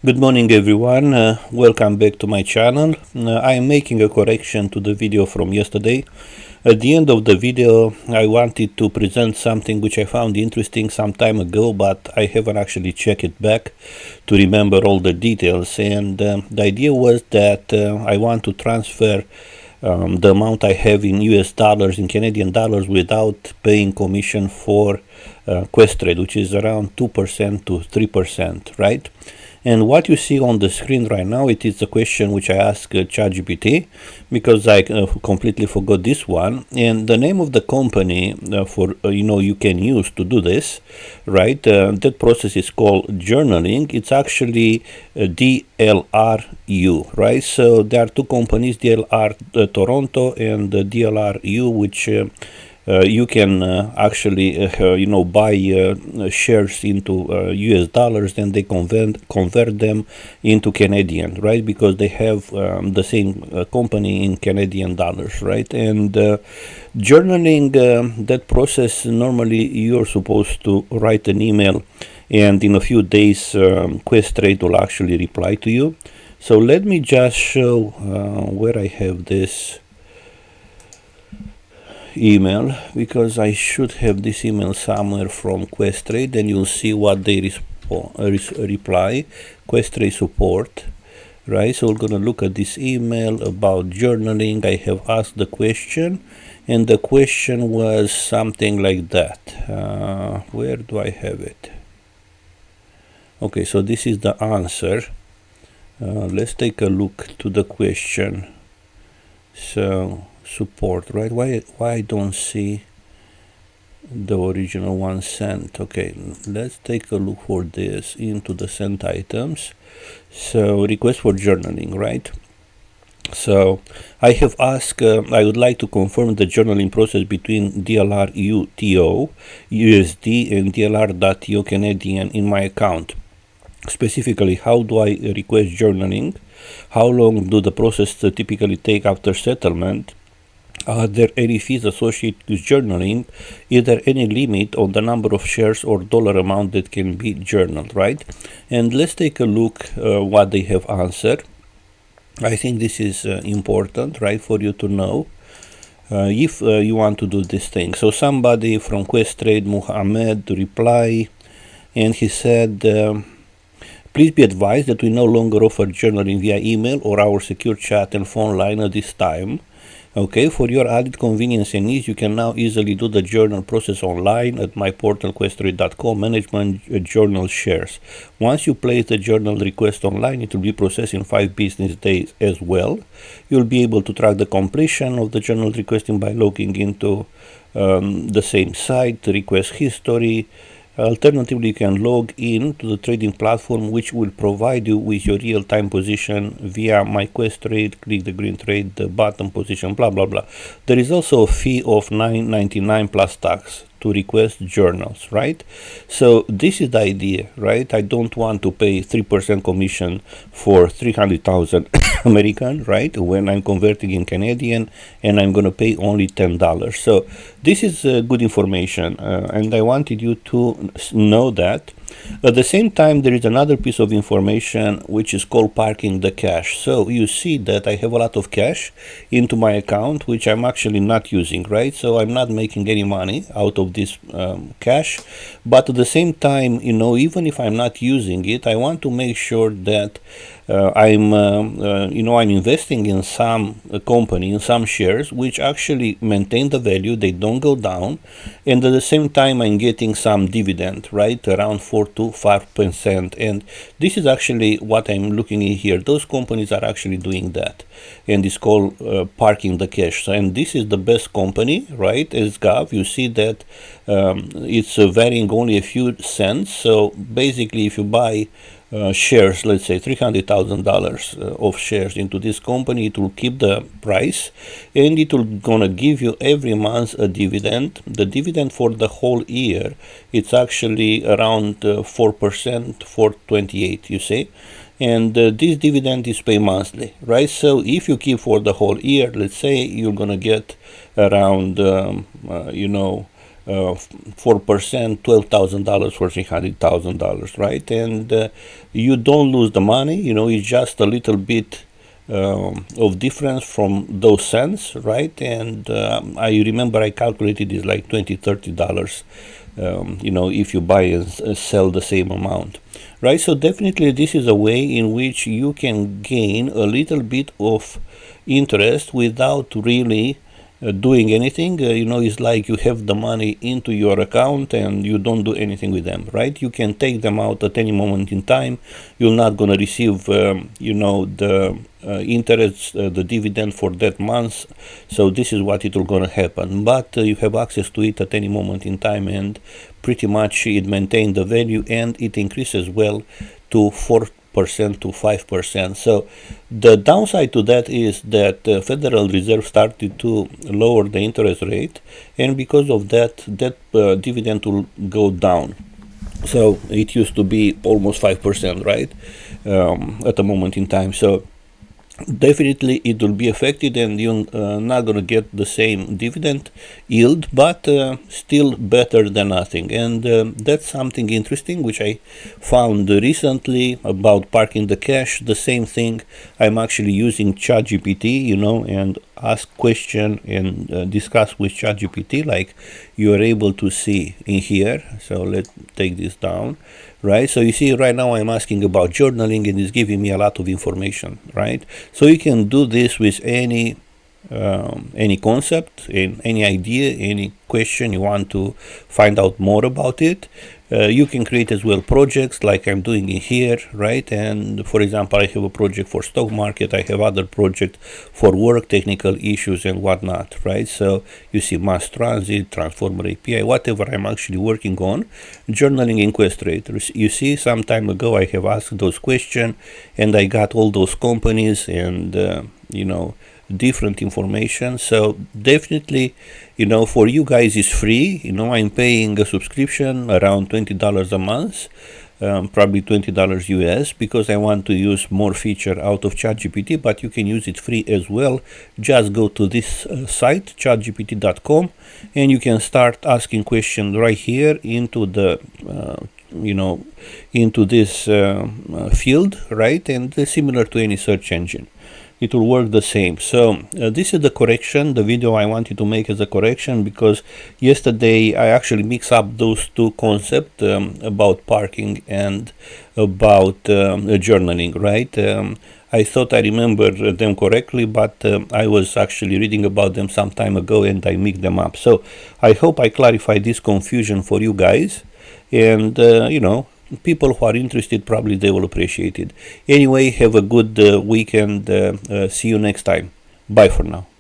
Good morning everyone, welcome back to my channel. I am making a correction to the video from yesterday. At the end of the video I wanted to present something which I found interesting some time ago, but I haven't actually checked it back to remember all the details, and the idea was that I want to transfer the amount I have in US dollars, in Canadian dollars, without paying commission for Questrade, which is around 2% to 3%, right? And what you see on the screen right now, it is a question which I asked ChatGPT, because I completely forgot this one. And the name of the company you can use to do this, right? That process is called journaling. It's actually DLRU, right? So there are two companies, DLR Toronto and DLRU, which you can actually buy shares into US dollars, then they convert them into Canadian, right? Because they have the same company in Canadian dollars, right? And journaling, that process, normally you're supposed to write an email, and in a few days Questrade will actually reply to you. So let me just show where I have this email, because I should have this email somewhere from Questrade, and you'll see what they reply. Questrade support, right? So we're gonna look at this email about journaling. I have asked the question, and the question was something like that. Where do I have it? Okay, so this is the answer. Let's take a look to the question. So support, right? Why I don't see the original one sent? Okay, let's take a look for this into the sent items. So request for journaling, right? So I have asked, I would like to confirm the journaling process between DLRUTO USD and DLR.TO Canadian in my account. Specifically, how do I request journaling? How long do the process typically take after settlement? Are there any fees associated with journaling? Is there any limit on the number of shares or dollar amount that can be journaled, right? And let's take a look what they have answered. I think this is important, right, for you to know if you want to do this thing. So somebody from Questrade, Muhammad, reply, and he said, please be advised that we no longer offer journaling via email or our secure chat and phone line at this time. Okay, for your added convenience and ease, you can now easily do the journal process online at my portal questrade.com, management journal shares. Once you place the journal request online, it will be processed in 5 business days as well. You'll be able to track the completion of the journal requesting by logging into the same site, request history. Alternatively, you can log in to the trading platform, which will provide you with your real-time position via my Questrade. Click the green trade, the button position, blah blah blah. There is also a fee of $9.99 plus tax to request journals, right? So this is the idea, right? I don't want to pay 3% commission for 300,000 American, right? When I'm converting in Canadian, and I'm gonna pay only $10. So this is good information, and I wanted you to know that. At the same time, there is another piece of information which is called parking the cash. So you see that I have a lot of cash into my account, which I'm actually not using, right? So I'm not making any money out of this cash. But at the same time, even if I'm not using it, I want to make sure that I'm investing in some company, in some shares, which actually maintain the value, they don't go down, and at the same time I'm getting some dividend, right, around 4 to 5%. And this is actually what I'm looking at here. Those companies are actually doing that, and it's called parking the cash. And this is the best company, right? SGAV, you see that it's varying only a few cents. So basically, if you buy shares, let's say $300,000 of shares into this company, it will keep the price, and it will gonna give you every month a dividend. The dividend for the whole year, it's actually around 4%, 4.28, you see. And this dividend is paid monthly, right? So if you keep for the whole year, let's say you're gonna get around 4%, $12,000 for $300,000, right? And you don't lose the money, it's just a little bit of difference from those cents, right? And I remember I calculated it's like $20-30, if you buy and sell the same amount, right? So definitely this is a way in which you can gain a little bit of interest without really doing anything. It's like you have the money into your account and you don't do anything with them, right? You can take them out at any moment in time. You're not going to receive the interest, the dividend for that month. So this is what it will going to happen, but you have access to it at any moment in time, and pretty much it maintains the value and it increases well to 4% to 5%. So the downside to that is that the Federal Reserve started to lower the interest rate, and because of that, dividend will go down. So it used to be almost 5%, right, at the moment in time. So definitely it will be affected, and you're not going to get the same dividend yield, but still better than nothing. And that's something interesting which I found recently about parking the cash. The same thing, I'm actually using ChatGPT, and ask question and discuss with ChatGPT, like you are able to see in here. So let's take this down, right? So you see right now I'm asking about journaling, and it's giving me a lot of information, right? So you can do this with any concept, any idea, any question you want to find out more about it. You can create as well projects like I'm doing in here, right? And for example, I have a project for stock market, I have other project for work, technical issues and whatnot, right? So you see mass transit, transformer API, whatever I'm actually working on. Journaling in Questrade, you see some time ago I have asked those questions and I got all those companies and different information. So definitely, for you guys it's free. I'm paying a subscription around $20 a month, probably $20 US, because I want to use more feature out of ChatGPT, but you can use it free as well. Just go to this site, chatgpt.com, and you can start asking questions right here into the into this field, right? And similar to any search engine, it will work the same. So this is the correction, the video I wanted to make as a correction, because yesterday I actually mixed up those two concepts, about parking and about journaling, right? I thought I remember them correctly, but I was actually reading about them some time ago and I mixed them up. So I hope I clarified this confusion for you guys, and people who are interested, probably they will appreciate it. Anyway, have a good weekend. See you next time. Bye for now.